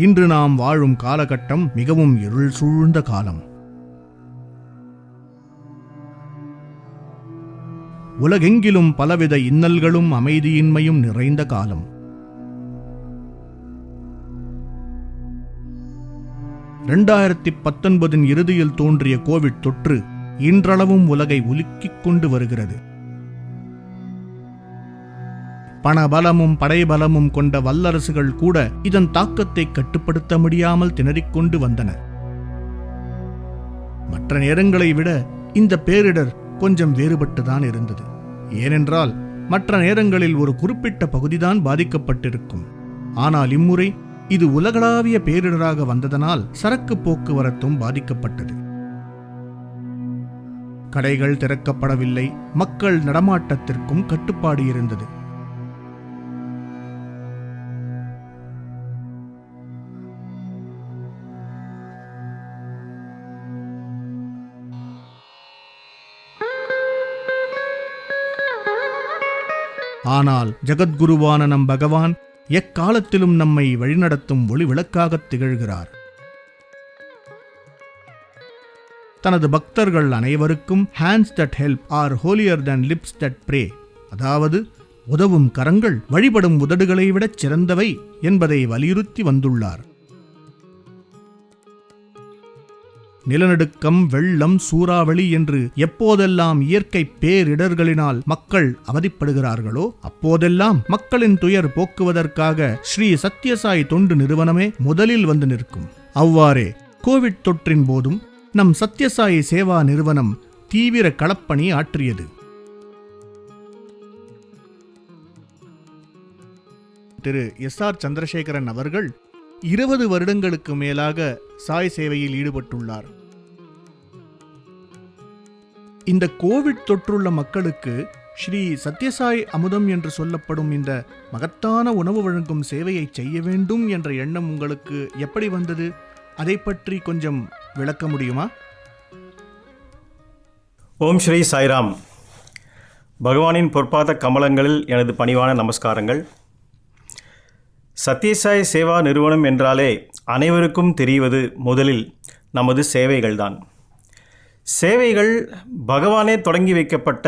இன்று நாம் வாழும் காலகட்டம் மிகவும் இருள் சூழ்ந்த காலம். உலகெங்கிலும் பலவித இன்னல்களும் அமைதியின்மையும் நிறைந்த காலம். 2019 இறுதியில் தோன்றிய கோவிட் தொற்று இன்றளவும் உலகை உலுக்கிக் கொண்டு வருகிறது. பணபலமும் படைபலமும் கொண்ட வல்லரசுகள் கூட இதன் தாக்கத்தை கட்டுப்படுத்த முடியாமல் திணறிக்கொண்டு வந்தன. மற்ற நேரங்களை விட இந்த பேரிடர் கொஞ்சம் வேறுபட்டுதான் இருந்தது. ஏனென்றால் மற்ற நேரங்களில் ஒரு குறிப்பிட்ட பகுதிதான் பாதிக்கப்பட்டிருக்கும். ஆனால் இம்முறை இது உலகளாவிய பேரிடராக வந்ததனால் சரக்கு போக்குவரத்தும் பாதிக்கப்பட்டது. கடைகள் திறக்கப்படவில்லை, மக்கள் நடமாட்டத்திற்கும் கட்டுப்பாடு இருந்தது. ஆனால் ஜகத்குருவான நம் பகவான் எக்காலத்திலும் நம்மை வழிநடத்தும் ஒளி விளக்காகத் திகழ்கிறார். தனது பக்தர்கள் அனைவருக்கும் hands that help are holier than lips that pray, அதாவது உதவும் கரங்கள் வழிபடும் உதடுகளை விடச் சிறந்தவை என்பதை வலியுறுத்தி வந்துள்ளார். நிலநடுக்கம், வெள்ளம், சூறாவளி என்று எப்போதெல்லாம் இயற்கை பேரிடர்களினால் மக்கள் அவதிப்படுகிறார்களோ அப்போதெல்லாம் மக்களின் துயர் போக்குவதற்காக ஸ்ரீ சத்யசாய் தொண்டு நிறுவனமே முதலில் வந்து நிற்கும். அவ்வாறே கோவிட் தொற்றின் போதும் நம் சத்யசாய் சேவா நிறுவனம் தீவிர களப்பணி ஆற்றியது. திரு SR சந்திரசேகரன் அவர்கள் 20 வருடங்களுக்கு மேலாக சாய் சேவையில் ஈடுபட்டுள்ளார். இந்த கோவிட் தொற்றுள்ள மக்களுக்கு ஸ்ரீ சத்யசாய் அமுதம் என்று சொல்லப்படும் இந்த மகத்தான உணவு வழங்கும் சேவையை செய்ய வேண்டும் என்ற எண்ணம் உங்களுக்கு எப்படி வந்தது? அதை பற்றி கொஞ்சம் விளக்க முடியுமா? ஓம் ஸ்ரீ சாய்ராம். பகவானின் பொற்பாத கமலங்களில் எனது பணிவான நமஸ்காரங்கள். சத்யசாய் சேவா நிறுவனம் என்றாலே அனைவருக்கும் தெரிவது முதலில் நமது சேவைகள்தான். சேவைகள் பகவானே தொடங்கி வைக்கப்பட்ட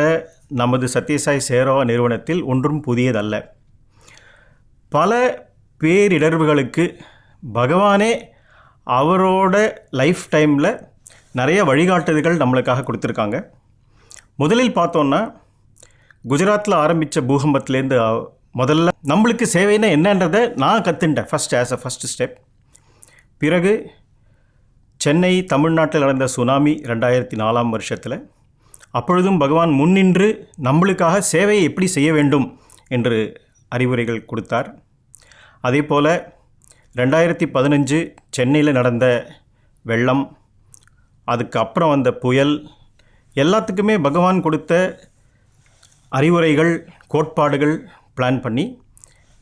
நமது சத்யசாய் சேவா நிறுவனத்தில் ஒன்றும் புதியதல்ல. பல பேரிடர்வுகளுக்கு பகவானே அவரோட லைஃப் டைமில் நிறைய வழிகாட்டுதல்கள் நம்மளுக்காக கொடுத்துருக்காங்க. முதலில் பார்த்தோன்னா குஜராத்தில் ஆரம்பித்த பூகம்பத்திலேருந்து முதல்ல நம்மளுக்கு சேவைன்னா என்னன்றதை நான் கற்றுண்டேன் ஃபஸ்ட் ஸ்டெப். பிறகு சென்னை, தமிழ்நாட்டில் நடந்த சுனாமி 2004 வருஷத்தில், அப்பொழுதும் பகவான் முன்னின்று நம்மளுக்காக சேவையை எப்படி செய்ய வேண்டும் என்று அறிவுரைகள் கொடுத்தார். அதே போல் 2015 சென்னையில் நடந்த வெள்ளம், அதுக்கு அப்புறம் வந்த புயல், எல்லாத்துக்குமே பகவான் கொடுத்த அறிவுரைகள், கோட்பாடுகள் பிளான் பண்ணி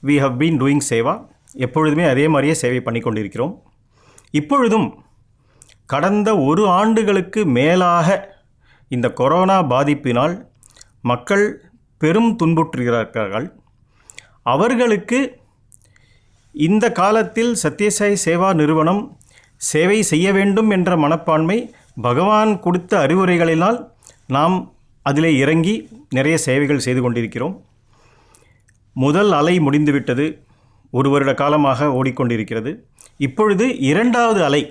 we have been doing Seva. எப்பொழுதுமே அதே மாதிரியே சேவை பண்ணி கொண்டிருக்கிறோம். இப்பொழுதும் கடந்த 1 ஆண்டுகளுக்கு மேலாக இந்த கொரோனா பாதிப்பினால் மக்கள் பெரும் துன்புற்றுகிறார்கள். அவர்களுக்கு இந்த காலத்தில் சத்யசாய் சேவா நிறுவனம் சேவை செய்ய வேண்டும் என்ற மனப்பான்மை பகவான் கொடுத்த அறிவுரைகளினால் நாம் அதிலே இறங்கி நிறைய சேவைகள் செய்து கொண்டிருக்கிறோம். முதல் அலை முடிந்துவிட்டது, 1 வருட காலமாக ஓடிக்கொண்டிருக்கிறது. இப்பொழுது 2வது அலை,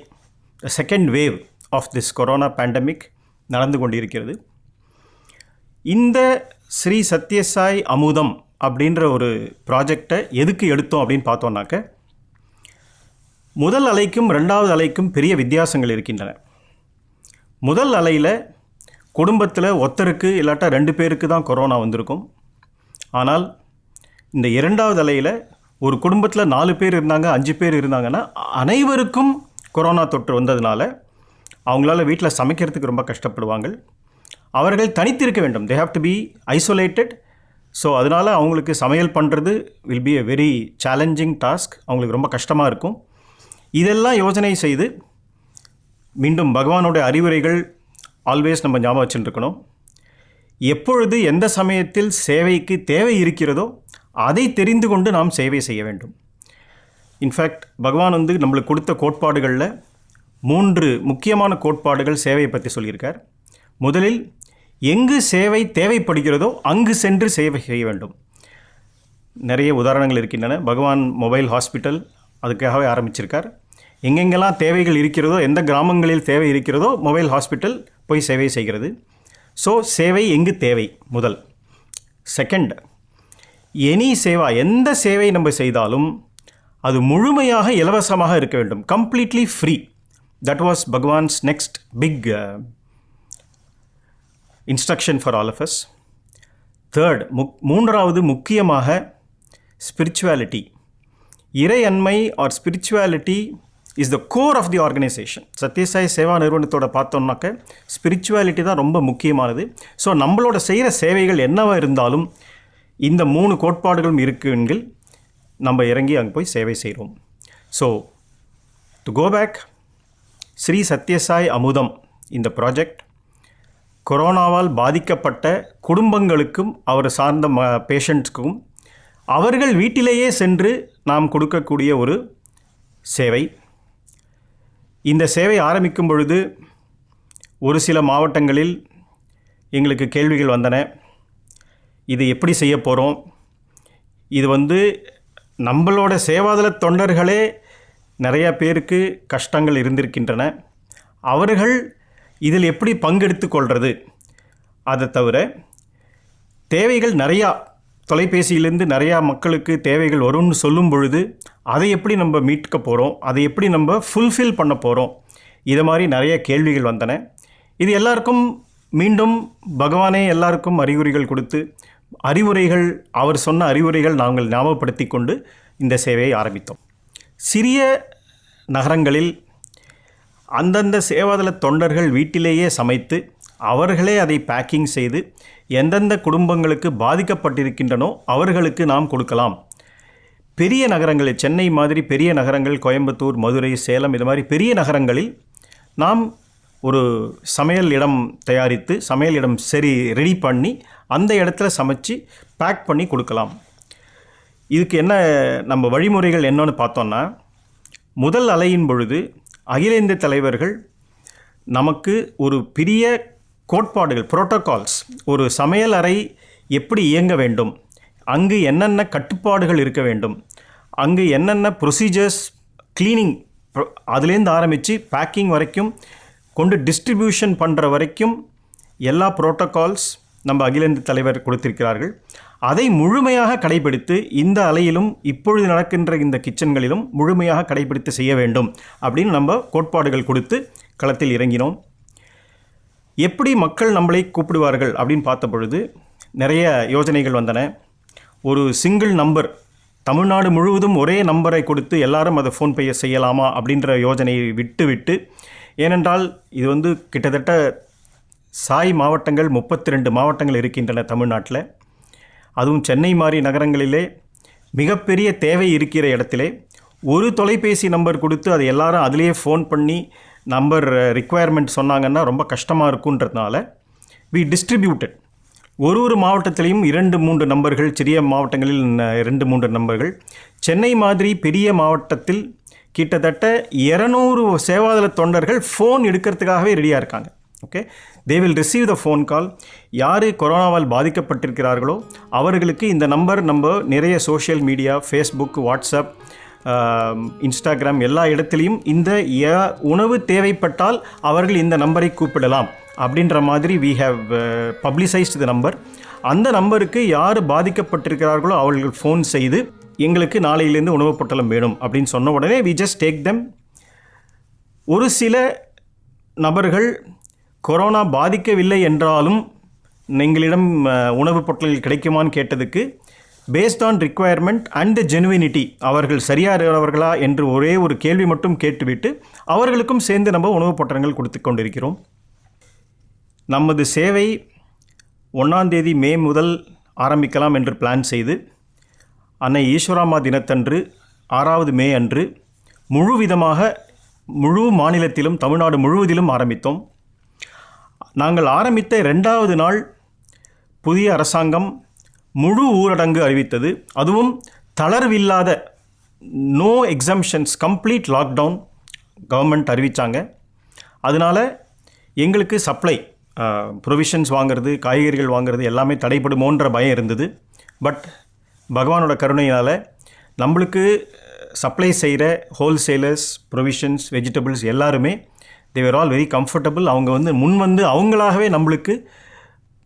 second wave of this corona pandemic நடந்து கொண்டிருக்கிறது. இந்த ஸ்ரீ சத்யசாய் அமுதம் அப்படின்ற ஒரு ப்ராஜெக்டை எதுக்கு எடுத்தோம் அப்படின்னு பார்த்தோன்னாக்க, முதல் அலைக்கும் 2வது அலைக்கும் பெரிய வித்தியாசங்கள் இருக்கின்றன. முதல் அலையில் குடும்பத்தில் ஒருத்தருக்கு இல்லாட்டா 2 பேருக்கு தான் கொரோனா வந்திருக்கும். ஆனால் இந்த 2வது அலையில் ஒரு குடும்பத்தில் 4 பேர் இருந்தாங்க, 5 பேர் இருந்தாங்கன்னா அனைவருக்கும் கொரோனா தொற்று வந்ததுனால அவங்களால வீட்டில் சமைக்கிறதுக்கு ரொம்ப கஷ்டப்படுவாங்க. அவர்கள் தனித்திருக்க வேண்டும். They have to be isolated. So அதனால் அவங்களுக்கு சமையல் பண்ணுறது will be a very challenging task. அவங்களுக்கு ரொம்ப கஷ்டமாக இருக்கும். இதெல்லாம் யோசனை செய்து மீண்டும் பகவானோட அறிவுரைகள் ஆல்வேஸ் நம்ம ஞாபகம் வச்சுருக்கணும். எப்பொழுது எந்த சமயத்தில் சேவைக்கு தேவை இருக்கிறதோ அதை தெரிந்து கொண்டு நாம் சேவை செய்ய வேண்டும். இன்ஃபேக்ட் பகவான் வந்து நம்மளுக்கு கொடுத்த கோட்பாடுகளில் 3 முக்கியமான கோட்பாடுகள் சேவையை பற்றி சொல்லியிருக்கார். முதலில் எங்கு சேவை தேவைப்படுகிறதோ அங்கு சென்று சேவை செய்ய வேண்டும். நிறைய உதாரணங்கள் இருக்கின்றன. பகவான் மொபைல் ஹாஸ்பிட்டல் அதுக்காகவே ஆரம்பிச்சிருக்கார். எங்கெங்கெல்லாம் தேவைகள் இருக்கிறதோ, எந்த கிராமங்களில் தேவை இருக்கிறதோ மொபைல் ஹாஸ்பிட்டல் போய் சேவை செய்கிறது. ஸோ சேவை எங்கு தேவை முதல். செகண்ட், எனி சேவா, எந்த சேவை நம்ம செய்தாலும் அது முழுமையாக இலவசமாக இருக்க வேண்டும், completely free. That was Bhagavan's next big instruction for all of us. Third, மூன்றாவது முக்கியமாக ஸ்பிரிச்சுவாலிட்டி. இறையன்மை or spirituality is the core of the organisation. Sathya Sai Seva நிறுவனத்தோட பார்த்தோம்னாக்க ஸ்பிரிச்சுவாலிட்டி தான் ரொம்ப முக்கியமானது. ஸோ நம்மளோட செய்கிற சேவைகள் என்னவாக இருந்தாலும் இந்த 3 கோட்பாடுகளும் இருக்குங்கில் நம்ம இறங்கி அங்கே போய் சேவை செய்கிறோம். So to go back, Sri Sathya Sai Amudham இந்த ப்ராஜெக்ட் கொரோனாவால் பாதிக்கப்பட்ட குடும்பங்களுக்கும் அவர் சார்ந்த பேஷண்ட்ஸ்க்கும் அவர்கள் வீட்டிலேயே சென்று நாம் கொடுக்கக்கூடிய ஒரு சேவை. இந்த சேவை ஆரம்பிக்கும் பொழுது ஒரு சில மாவட்டங்களில் எங்களுக்கு கேள்விகள் வந்தன. இது எப்படி செய்ய போகிறோம்? இது வந்து நம்மளோட சேவாதள தொண்டர்களே நிறையா பேருக்கு கஷ்டங்கள் இருந்திருக்கின்றன. அவர்கள் இதில் எப்படி பங்கெடுத்து கொள்வது? அதை தவிர தேவைகள் நிறையா, தொலைபேசியிலேருந்து நிறையா மக்களுக்கு தேவைகள் வரும்னு சொல்லும் பொழுது அதை எப்படி நம்ம மீட்க போகிறோம், அதை எப்படி நம்ம ஃபுல்ஃபில் பண்ண போகிறோம், இதை மாதிரி நிறைய கேள்விகள் வந்தன. இது எல்லாருக்கும் மீண்டும் பகவானே எல்லாருக்கும் அறிகுறிகள் கொடுத்து அறிவுரைகள், அவர் சொன்ன அறிவுரைகள் நாங்கள் ஞாபகப்படுத்தி கொண்டு இந்த சேவையை ஆரம்பித்தோம். சிறிய நகரங்களில் அந்தந்த சேவாதள தொண்டர்கள் வீட்டிலேயே சமைத்து அவர்களே அதை பேக்கிங் செய்து எந்தெந்த குடும்பங்களுக்கு பாதிக்கப்பட்டிருக்கின்றனோ அவர்களுக்கு நாம் கொடுக்கலாம். பெரிய நகரங்களில், சென்னை மாதிரி பெரிய நகரங்கள், கோயம்புத்தூர், மதுரை, சேலம், இது மாதிரி பெரிய நகரங்களில் நாம் ஒரு சமையல் இடம் தயாரித்து, சமையல் இடம் ரெடி பண்ணி அந்த இடத்துல சமைச்சு பேக் பண்ணி கொடுக்கலாம். இதுக்கு என்ன நம்ம வழிமுறைகள் என்னன்னு பார்த்தோன்னா, முதல் அலையின் பொழுது அகில இந்திய தலைவர்கள் நமக்கு ஒரு பெரிய கோட்பாடுகள், புரோட்டோகால்ஸ், ஒரு சமையல் அறை எப்படி இயங்க வேண்டும், அங்கு என்னென்ன கட்டுப்பாடுகள் இருக்க வேண்டும், அங்கு என்னென்ன ப்ரொசீஜர்ஸ், க்ளீனிங் அதுலேருந்து ஆரம்பித்து பேக்கிங் வரைக்கும் கொண்டு டிஸ்ட்ரிபியூஷன் பண்ணுற வரைக்கும் எல்லா புரோட்டோகால்ஸ் நம்ம அகில இந்திய தலைவர் கொடுத்திருக்கிறார்கள். அதை முழுமையாக கடைபிடித்து இந்த அலையிலும் இப்பொழுது நடக்கின்ற இந்த கிச்சன்களிலும் முழுமையாக கடைபிடித்து செய்ய வேண்டும் அப்படின்னு நம்ம கோட்பாடுகள் கொடுத்து களத்தில் இறங்கினோம். எப்படி மக்கள் நம்மளை கூப்பிடுவார்கள் அப்படின்னு பார்த்த பொழுது நிறைய யோசனைகள் வந்தன. ஒரு சிங்கிள் நம்பர், தமிழ்நாடு முழுவதும் ஒரே நம்பரை கொடுத்து எல்லாரும் அதை ஃபோன் பே செய்யலாமா அப்படின்ற யோசனையை விட்டு, ஏனென்றால் இது வந்து கிட்டத்தட்ட சாய் மாவட்டங்கள் 32 மாவட்டங்கள் இருக்கின்றன தமிழ்நாட்டில். அதுவும் சென்னை மாதிரி நகரங்களிலே மிகப்பெரிய தேவை இருக்கிற இடத்திலே ஒரு தொலைபேசி நம்பர் கொடுத்து அதை எல்லாரும் அதிலேயே ஃபோன் பண்ணி நம்பர் ரிக்குவயர்மெண்ட் சொன்னாங்கன்னா ரொம்ப கஷ்டமாக இருக்குன்றதுனால வி டிஸ்ட்ரிபியூட்டட். ஒரு மாவட்டத்திலையும் 2-3 நம்பர்கள், சிறிய மாவட்டங்களில் 2-3 நம்பர்கள். சென்னை மாதிரி பெரிய மாவட்டத்தில் கிட்டத்தட்ட 200 சேவாதள தொண்டர்கள் ஃபோன் எடுக்கிறதுக்காகவே ரெடியாக இருக்காங்க. Okay, they will receive the phone call. யார் கொரோனாவால் பாதிக்கப்பட்டிருக்கிறார்களோ அவர்களுக்கு இந்த நம்பர் நம்ம நிறைய social media, Facebook, WhatsApp, Instagram எல்லா இடத்துலையும் இந்த உணவு தேவைப்பட்டால் அவர்கள் இந்த நம்பரை கூப்பிடலாம் அப்படின்ற மாதிரி வி ஹேவ் பப்ளிசைஸ்டு த நம்பர். அந்த நம்பருக்கு யார் பாதிக்கப்பட்டிருக்கிறார்களோ அவர்கள் ஃபோன் செய்து எங்களுக்கு நாளையிலேருந்து உணவு பொட்டலம் வேணும் அப்படின்னு சொன்ன உடனே வி ஜஸ்ட் டேக் தெம். ஒரு சில நபர்கள் கொரோனா பாதிக்கவில்லை என்றாலும் எங்களிடம் உணவு பொட்டல் கிடைக்குமான்னு கேட்டதுக்கு based on requirement and genuinity, அவர்கள் சரியானவர்களா என்று ஒரே ஒரு கேள்வி மட்டும் கேட்டுவிட்டு அவர்களுக்கும் சேர்ந்து நம்ம உணவுப் பொட்டலங்கள் கொடுத்து கொண்டிருக்கிறோம். நமது சேவை 1ஆம் தேதி மே முதல் ஆரம்பிக்கலாம் என்று பிளான் செய்து அன்னை ஈஸ்வராமா தினத்தன்று 6வது மே அன்று முழு மாநிலத்திலும் தமிழ்நாடு முழுவதிலும் ஆரம்பித்தோம். நாங்கள் ஆரம்பித்த 2வது நாள் புதிய அரசாங்கம் முழு ஊரடங்கு அறிவித்தது. அதுவும் தளர்வில்லாத no exemptions, complete lockdown government அறிவித்தாங்க. அதனால் எங்களுக்கு சப்ளை ப்ரொவிஷன்ஸ் வாங்குறது, காய்கறிகள் வாங்குறது எல்லாமே தடைப்படுமோன்ற பயம் இருந்தது. பட் பகவானோட கருணையினால் நம்மளுக்கு சப்ளை செய்கிற ஹோல்சேலர்ஸ், ப்ரொவிஷன்ஸ், வெஜிடபிள்ஸ் எல்லாருமே they were all very comfortable. அவங்க முன் வந்து அவங்களாகவே நம்மளுக்கு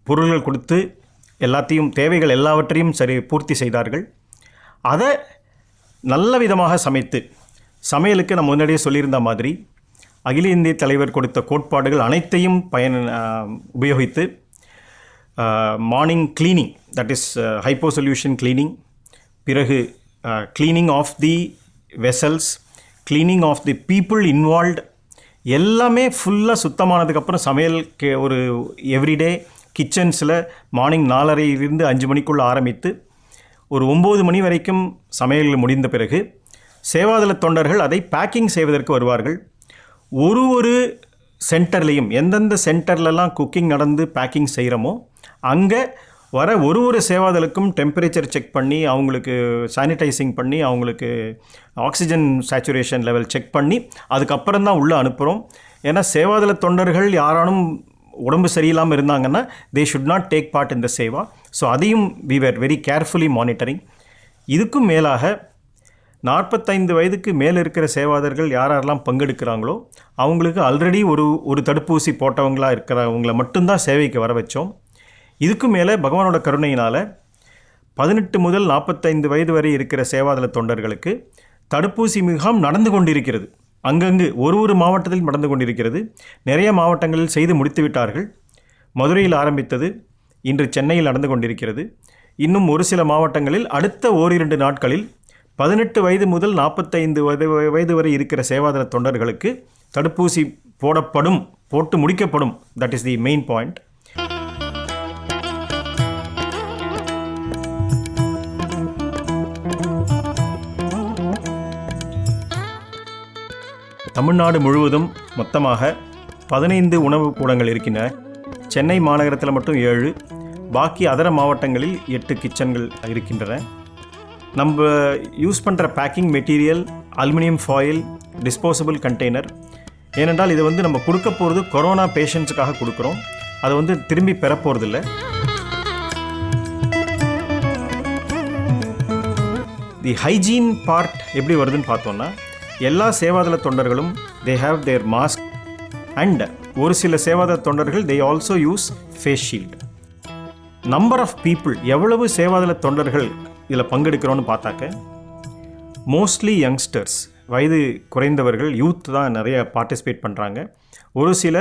பொருள்கள் கொடுத்து எல்லாத்தையும் தேவைகள் எல்லாவற்றையும் பூர்த்தி செய்தார்கள். அதை நல்ல விதமாக சமைத்து, சமையலுக்கு நம்ம முன்னாடியே சொல்லியிருந்த மாதிரி அகில இந்திய தலைவர் கொடுத்த கோட்பாடுகள் அனைத்தையும் உபயோகித்து morning cleaning, that is hypo solution cleaning, பிறகு cleaning of the vessels, cleaning of the people involved, எல்லாமே ஃபுல்லாக சுத்தமானதுக்கப்புறம் சமையல் ஒரு எவ்ரிடே கிச்சன்ஸில் மார்னிங் 4:30 5 மணிக்குள்ளே ஆரம்பித்து ஒரு 9 மணி வரைக்கும் சமையல் முடிந்த பிறகு சேவாதள தொண்டர்கள் அதை பேக்கிங் செய்வதற்கு வருவார்கள். ஒரு சென்டர்லேயும் எந்தெந்த சென்டர்லலாம் குக்கிங் நடந்து பேக்கிங் செய்கிறோமோ அங்கே வர ஒரு சேவாதலுக்கும் டெம்பரேச்சர் செக் பண்ணி, அவங்களுக்கு சானிடைசிங் பண்ணி, அவங்களுக்கு ஆக்சிஜன் சேச்சுரேஷன் லெவல் செக் பண்ணி அதுக்கப்புறம் தான் உள்ளே அனுப்புகிறோம். ஏன்னா சேவாதள தொண்டர்கள் யாரானும் உடம்பு சரியில்லாமல் இருந்தாங்கன்னா they should not take part in the seva. So அதையும் we were very carefully monitoring. இதுக்கும் மேலாக 45 வயதுக்கு மேலே இருக்கிற சேவாதர்கள் யாரெல்லாம் பங்கெடுக்கிறாங்களோ அவங்களுக்கு ஆல்ரெடி ஒரு தடுப்பூசி போட்டவங்களாக இருக்கிறவங்கள மட்டும்தான் சேவைக்கு வர வச்சோம். இதுக்கும் மேலே பகவானோட கருணையினால் 18 முதல் 45 வயது வரை இருக்கிற சேவாதள தொண்டர்களுக்கு தடுப்பூசி முகாம் நடந்து கொண்டிருக்கிறது. அங்கங்கு ஒரு மாவட்டத்தில் நடந்து கொண்டிருக்கிறது. நிறைய மாவட்டங்களில் செய்து முடித்து விட்டார்கள். மதுரையில் ஆரம்பித்தது, இன்று சென்னையில் நடந்து கொண்டிருக்கிறது. இன்னும் ஒரு சில மாவட்டங்களில் அடுத்த 1-2 நாட்களில் 18 வயது முதல் 45 வயது வரை இருக்கிற சேவாதள தொண்டர்களுக்கு தடுப்பூசி போட்டு முடிக்கப்படும். That is the main point. Tamil Nadu முழுவதும் மொத்தமாக 15 உணவு கூடங்கள் இருக்கின்றன. சென்னை மாநகரத்தில் மட்டும் 7, பாக்கி அதர மாவட்டங்களில் 8 கிச்சன்கள் இருக்கின்றன. நம்ம யூஸ் பண்ணுற packing material aluminium foil, disposable container. ஏனென்றால் இது நம்ம கொடுக்க போகிறது கொரோனா பேஷண்ட்ஸுக்காக கொடுக்குறோம். அதை திரும்பி பெற போகிறதில்ல. தி ஹைஜீன் பார்ட் எப்படி வருதுன்னு பார்த்தோன்னா, எல்லா சேவாதள தொண்டர்களும் they have their mask and ஒரு சில சேவாதள தொண்டர்கள் they also use face shield. Number of people, எவ்வளவு சேவாதள தொண்டர்கள் இதில் பங்கெடுக்கிறோன்னு பார்த்தாக்க மோஸ்ட்லி யங்ஸ்டர்ஸ், வயது குறைந்தவர்கள், யூத் தான் நிறைய பார்ட்டிசிபேட் பண்ணுறாங்க. ஒரு சில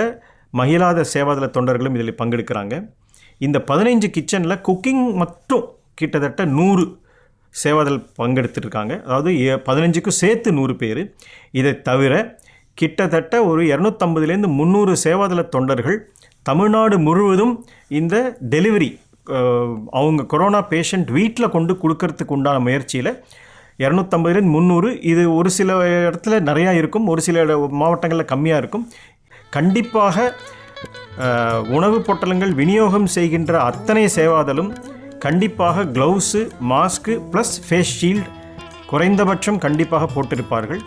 மகிழாத சேவாதள தொண்டர்களும் இதில் பங்கெடுக்கிறாங்க. இந்த 15 கிச்சனில் குக்கிங் மட்டும் கிட்டத்தட்ட 100 சேவாதல் பங்கெடுத்துருக்காங்க. அதாவது 15க்கும் சேர்த்து 100 பேர். இதை தவிர கிட்டத்தட்ட ஒரு 250லேருந்து 300 சேவாதள தொண்டர்கள் தமிழ்நாடு முழுவதும் இந்த டெலிவரி, அவங்க கொரோனா பேஷண்ட் வீட்டில் கொண்டு கொடுக்கறதுக்கு உண்டான முயற்சியில் 250லேருந்து 300, இது ஒரு சில இடத்துல நிறையா இருக்கும், ஒரு சில மாவட்டங்களில் கம்மியாக இருக்கும். கண்டிப்பாக உணவு பொட்டலங்கள் விநியோகம் செய்கின்ற அத்தனை சேவாதலும் கண்டிப்பாக gloves, mask plus face shield குறைந்தபட்சம் கண்டிப்பாக போட்டிருப்பார்கள்.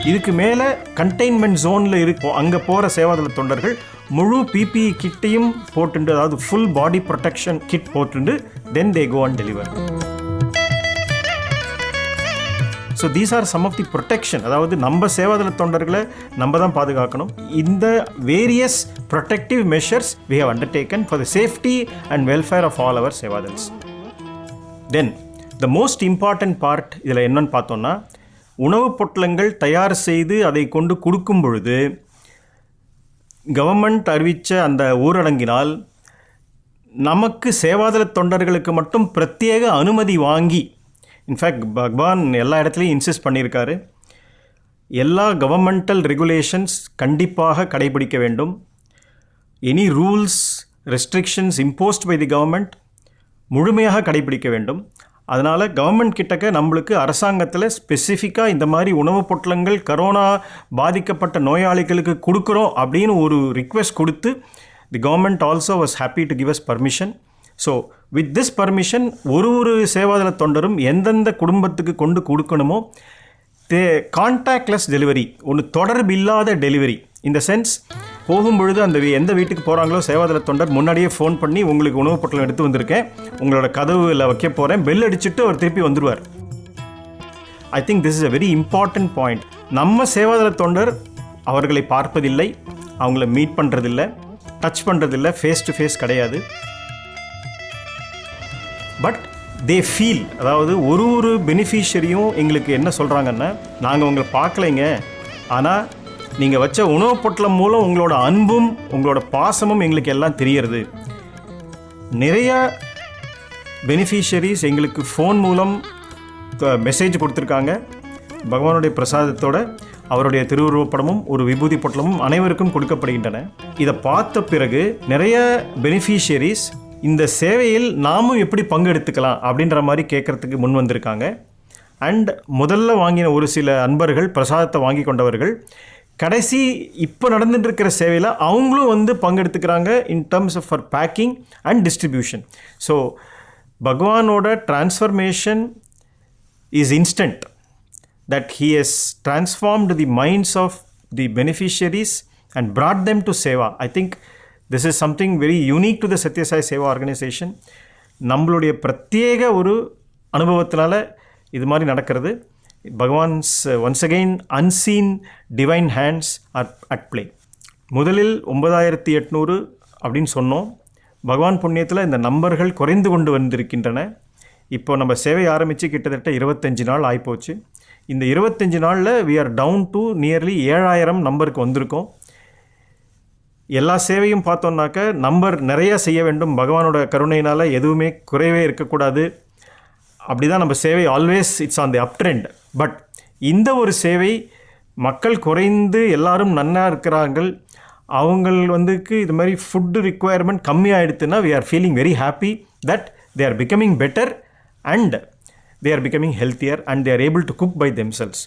இதுக்கு மேலே கண்டெய்ன்மெண்ட் ஜோனில் இருக்கும் அங்கே போகிற சேவாதள தொண்டர்கள் முழு பிபிஇ கிட்டையும் போட்டுண்டு, அதாவது ஃபுல் பாடி ப்ரொடெக்ஷன் கிட் போட்டுண்டு then they go and deliver. So these are some of the protection. அதாவது நம்ம சேவாதள தொண்டர்களை நம்ம தான் பாதுகாக்கணும். இந்த various protective measures we have undertaken for the safety and welfare of all our Sevadals. Then the most important part இதில் என்னன்னு பார்த்தோன்னா, உணவுப் பொட்டலங்கள் தயார் செய்து அதை கொண்டு கொடுக்கும் பொழுது கவர்மெண்ட் அறிவித்த அந்த ஊரடங்கினால் நமக்கு சேவாதள தொண்டர்களுக்கு மட்டும் பிரத்யேக அனுமதி வாங்கி, இன்ஃபேக்ட் பகவான் எல்லா இடத்துலையும் இன்சிஸ்ட் பண்ணியிருக்காரு, எல்லா கவர்மெண்டல் ரெகுலேஷன்ஸ் கண்டிப்பாக கடைபிடிக்க வேண்டும். Any rules restrictions imposed by the government முழுமையாக கடைபிடிக்க வேண்டும். அதனால் கவர்மெண்ட் கிட்டக்க நம்மளுக்கு அரசாங்கத்தில் ஸ்பெசிஃபிக்காக இந்த மாதிரி உணவுப் பொட்டலங்கள் கரோனா பாதிக்கப்பட்ட நோயாளிகளுக்கு கொடுக்குறோம் அப்படின்னு ஒரு ரிக்வெஸ்ட் கொடுத்து the government also was happy to give us permission. So with this permission ஒரு சேவாதள தொண்டரும் எந்தெந்த குடும்பத்துக்கு கொண்டு கொடுக்கணுமோ கான்டாக்ட்லெஸ் டெலிவரி, ஒன்று தொடர்பு இல்லாத டெலிவரி. இந்த சென்ஸ் போகும்பொழுது அந்த எந்த வீட்டுக்கு போகிறாங்களோ சேவாதள தொண்டர் முன்னாடியே ஃபோன் பண்ணி உங்களுக்கு உணவுப் பொட்டலம் எடுத்து வந்திருக்கேன், உங்களோட கதவுல வைக்க போகிறேன், பெல் அடிச்சுட்டு அவர் திருப்பி வந்துடுவார். I think this is a very important point. நம்ம சேவாதள தொண்டர் அவர்களை பார்ப்பதில்லை, அவங்கள மீட் பண்ணுறதில்லை, டச் பண்ணுறதில்லை, ஃபேஸ் டு ஃபேஸ் கிடையாது. பட் தே ஃபீல், அதாவது ஒரு பெனிஃபிஷரியும் எங்களுக்கு என்ன சொல்கிறாங்கன்னா, நாங்கள் உங்களை பார்க்கலைங்க, ஆனால் நீங்கள் வச்ச உணவுப் பொட்டலம் மூலம் உங்களோட அன்பும் உங்களோட பாசமும் எங்களுக்கு எல்லாம் தெரியறது. நிறையா பெனிஃபிஷரிஸ் எங்களுக்கு ஃபோன் மூலம் மெசேஜ் கொடுத்துருக்காங்க. பகவானுடைய பிரசாதத்தோட அவருடைய திருவுருவப்படமும் ஒரு விபூதி பொட்டலமும் அனைவருக்கும் கொடுக்கப்படுகின்றன. இதை பார்த்த பிறகு நிறைய பெனிஃபிஷரிஸ் இந்த சேவையில் நாமும் எப்படி பங்கெடுத்துக்கலாம் அப்படின்ற மாதிரி கேட்குறதுக்கு முன் வந்திருக்காங்க. அண்ட் முதல்ல வாங்கின ஒரு சில அன்பர்கள், பிரசாதத்தை வாங்கி கொண்டவர்கள், கடைசி இப்போ நடந்துட்டு இருக்கிற சேவையில் அவங்களும் வந்து பங்கெடுத்துக்கிறாங்க in terms of for packing and distribution. So பகவானோட transformation is instant, that he has transformed the minds of the beneficiaries and brought them to seva. I think this is something very unique to the Satya Sai Seva organization. நம்மளுடைய பிரத்யேக ஒரு அனுபவத்தினால இது மாதிரி நடக்கிறது. Bhagavan's once again unseen divine hands are at play. முதலில் 9800 அப்படின்னு சொன்னோம். பகவான் புண்ணியத்தில் இந்த நம்பர்கள் குறைந்து கொண்டு வந்திருக்கின்றன. இப்போ நம்ம சேவை ஆரம்பித்து கிட்டத்தட்ட 25 நாள் ஆகிப்போச்சு. இந்த 25 நாளில் we are down to nearly 7000 நம்பருக்கு வந்திருக்கோம். எல்லா சேவையும் பார்த்தோன்னாக்க நம்பர் நிறையா செய்ய வேண்டும், பகவானோட கருணையினால் எதுவுமே குறைவே இருக்கக்கூடாது. அப்படி தான் நம்ம சேவை always it's on the up trend. But இந்த ஒரு சேவை மக்கள் குறைந்து எல்லாரும் நன்னா இருக்கிறார்கள், அவங்க வந்துக்கு இது மாதிரி ஃபுட்டு ரிக்குவயர்மெண்ட் கம்மியாகிடுதுன்னா we are feeling very happy that they are becoming better and they are becoming healthier and they are able to cook by themselves.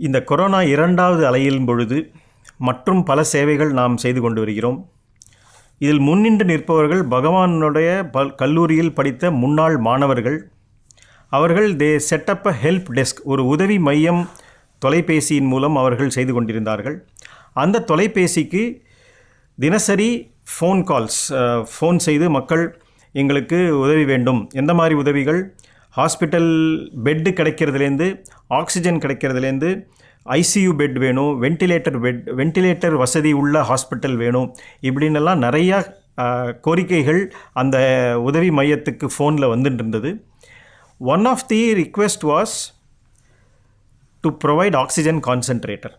இந்த கொரோனா 2வது அலையின் பொழுது மற்றும் பல சேவைகள் நாம் செய்து கொண்டு வருகிறோம். இதில் முன்னின்று நிற்பவர்கள் பகவானுடைய கல்லூரியில் படித்த முன்னாள் மாணவர்கள். அவர்கள் தே செட்டப் அ ஹெல்ப் டெஸ்க், ஒரு உதவி மையம் தொலைபேசியின் மூலம் அவர்கள் செய்து கொண்டிருந்தார்கள். அந்த தொலைபேசிக்கு தினசரி ஃபோன் கால்ஸ், ஃபோன் செய்து மக்கள் எங்களுக்கு உதவி வேண்டும், எந்த மாதிரி உதவிகள், ஹாஸ்பிட்டல் பெட்டு கிடைக்கிறதுலேருந்து, ஆக்சிஜன் கிடைக்கிறதுலேருந்து, ஐசியூ பெட் வேணும், வென்டிலேட்டர் வசதி உள்ள ஹாஸ்பிட்டல் வேணும், இப்படின்னெல்லாம் நிறையா கோரிக்கைகள் அந்த உதவி மையத்துக்கு ஃபோனில் வந்துட்டு இருந்தது. One of the request was to provide oxygen concentrator.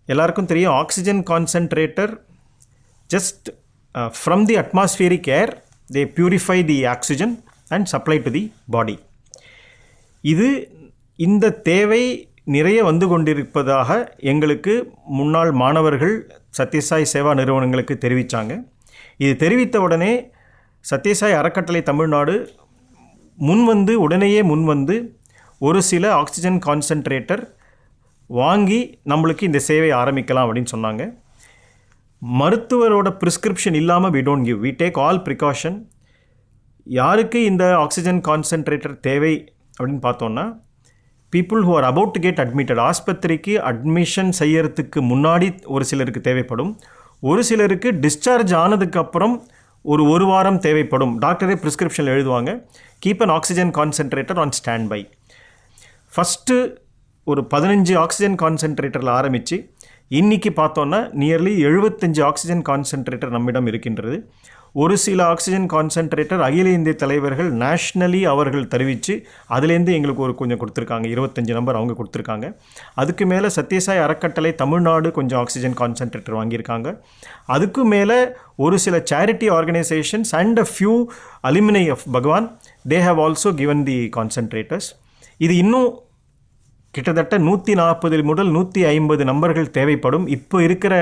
எல்லாருக்கும் தெரியும், oxygen concentrator just from the atmospheric air they purify the oxygen and supply to the body. இந்த தேவை நிறைய வந்து கொண்டிருப்பதாக எங்களுக்கு முன்னாள் மாணவர்கள் சத்யசாய் சேவா நிறுவனங்களுக்கு தெரிவித்தாங்க. இது தெரிவித்த உடனே சத்யசாய் அறக்கட்டளை தமிழ்நாடு உடனேயே முன்வந்து ஒரு சில ஆக்சிஜன் கான்சன்ட்ரேட்டர் வாங்கி நம்மளுக்கு இந்த சேவை ஆரம்பிக்கலாம் அப்படின்னு சொன்னாங்க. மருத்துவரோட ப்ரிஸ்கிரிப்ஷன் இல்லாமல் we don't give, we take all precaution. யாருக்கு இந்த ஆக்சிஜன் கான்சன்ட்ரேட்டர் தேவை அப்படின்னு பார்த்தோன்னா, people who are about to get admitted, ஆஸ்பத்திரிக்கு அட்மிஷன் செய்யறதுக்கு முன்னாடி ஒரு சிலருக்கு தேவைப்படும், ஒரு சிலருக்கு டிஸ்சார்ஜ் ஆனதுக்கப்புறம் ஒரு வாரம் தேவைப்படும். டாக்டரே ப்ரிஸ்கிரிப்ஷனில் எழுதுவாங்க, keep an oxygen concentrator on standby. First ஒரு 15 ஆக்சிஜன் கான்சன்ட்ரேட்டரில் ஆரம்பித்து இன்றைக்கி பார்த்தோன்னா நியர்லி 75 ஆக்சிஜன் கான்சென்ட்ரேட்டர் நம்மிடம் இருக்கின்றது. ஒரு சில ஆக்சிஜன் கான்சென்ட்ரேட்டர் அகில இந்திய தலைவர்கள் நேஷ்னலி அவர்கள் தெரிவித்து அதுலேருந்து எங்களுக்கு கொஞ்சம் கொடுத்துருக்காங்க, 25 நம்பர் அவங்க கொடுத்துருக்காங்க. அதுக்கு மேலே சத்யசாய் அறக்கட்டளை தமிழ்நாடு கொஞ்சம் ஆக்சிஜன் கான்சென்ட்ரேட்டர் வாங்கியிருக்காங்க. அதுக்கு மேலே ஒரு சில charity organisations and a few alumni of Bhagavan, they have also given the concentrators. இது இன்னும் கிட்டத்தட்ட 140 முதல் 150 நம்பர்கள் தேவைப்படும். இப்போ இருக்கிற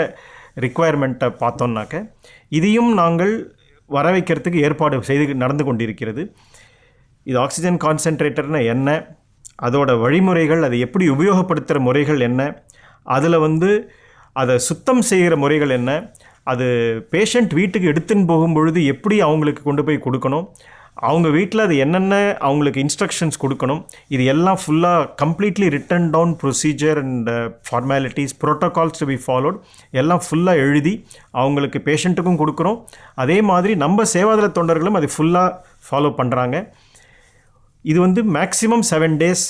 ரிக்குவயர்மெண்ட்டை பார்த்தோன்னாக்க இதையும் நாங்கள் வர வைக்கிறதுக்கு ஏற்பாடு செய்து நடந்து கொண்டிருக்கிறது. இது ஆக்சிஜன் கான்சென்ட்ரேட்டர்னா என்ன, அதோட வழிமுறைகள், அதை எப்படி உபயோகப்படுத்துகிற முறைகள் என்ன, அதில் அதை சுத்தம் செய்கிற முறைகள் என்ன, அது பேஷண்ட் வீட்டுக்கு எடுத்துன்னு போகும்பொழுது எப்படி அவங்களுக்கு கொண்டு போய் கொடுக்கணும், அவங்க வீட்டில் அது என்னென்ன அவங்களுக்கு இன்ஸ்ட்ரக்ஷன்ஸ் கொடுக்கணும், இது எல்லாம் ஃபுல்லாக completely written down procedure and formalities protocols to be followed எல்லாம் ஃபுல்லாக எழுதி அவங்களுக்கு பேஷண்ட்டுக்கும் கொடுக்குறோம். அதே மாதிரி நம்ம சேவாதள தொண்டர்களும் அதை ஃபுல்லாக ஃபாலோ பண்ணுறாங்க. இது மேக்ஸிமம் 7 days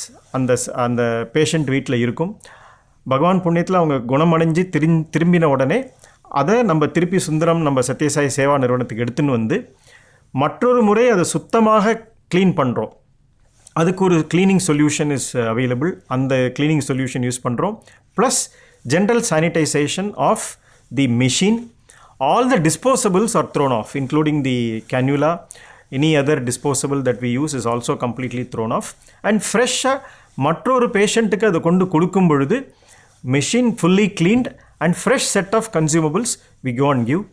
அந்த பேஷண்ட் வீட்டில் இருக்கும். பகவான் புண்ணியத்தில் அவங்க குணமடைஞ்சு திரும்பின உடனே அதை நம்ம திருப்பி சுந்தரம் நம்ம சத்யசாய் சேவா நிறுவனத்துக்கு எடுத்துன்னு மற்றொரு முறை அதை சுத்தமாக க்ளீன் பண்ணுறோம். அதுக்கு ஒரு க்ளீனிங் சொல்யூஷன் இஸ் அவைலபிள். அந்த க்ளீனிங் சொல்யூஷன் யூஸ் பண்ணுறோம். Plus general sanitisation of the machine. All the disposables are thrown off, including the cannula. Any other disposable that we use is also completely thrown off. And ஃப்ரெஷ்ஷாக மற்றொரு பேஷண்ட்டுக்கு அதை கொண்டு கொடுக்கும் பொழுது machine fully cleaned and fresh set of consumables we go and give.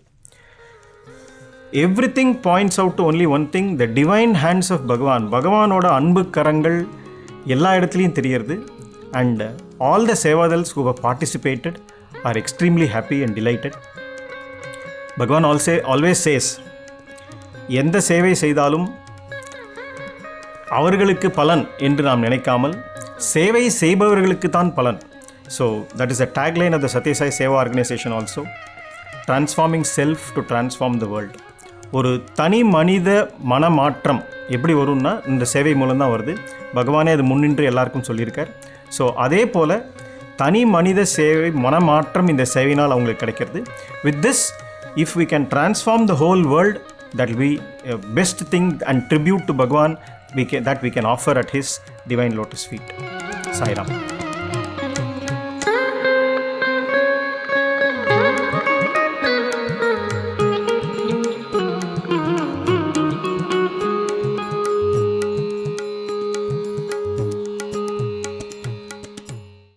Everything points out to only one thing, the divine hands of Bhagavan. பகவானோட அன்பு கரங்கள் எல்லா இடத்துலையும் தெரியறது. And all the Sevadals who have participated are extremely happy and delighted. Bhagavan always says, எந்த சேவை செய்தாலும் அவர்களுக்கு பலன் என்று நாம் நினைக்காமல் சேவை செய்பவர்களுக்கு தான் பலன். So that is the tagline of the Satyasai Seva organization also. Transforming self to transform the world. ஒரு தனி மனித மனமாற்றம் எப்படி வரும்னா இந்த சேவை மூலம்தான் வருது. பகவானே அது முன்னின்று எல்லாருக்கும் சொல்லியிருக்கார். ஸோ அதே போல் தனி மனித சேவை மனமாற்றம் இந்த சேவையினால் அவங்களுக்கு கிடைக்கிறது. With this, if we can transform the whole world, that will be best thing and tribute to Bhagawan that we can offer at his divine lotus feet. Sai Ram.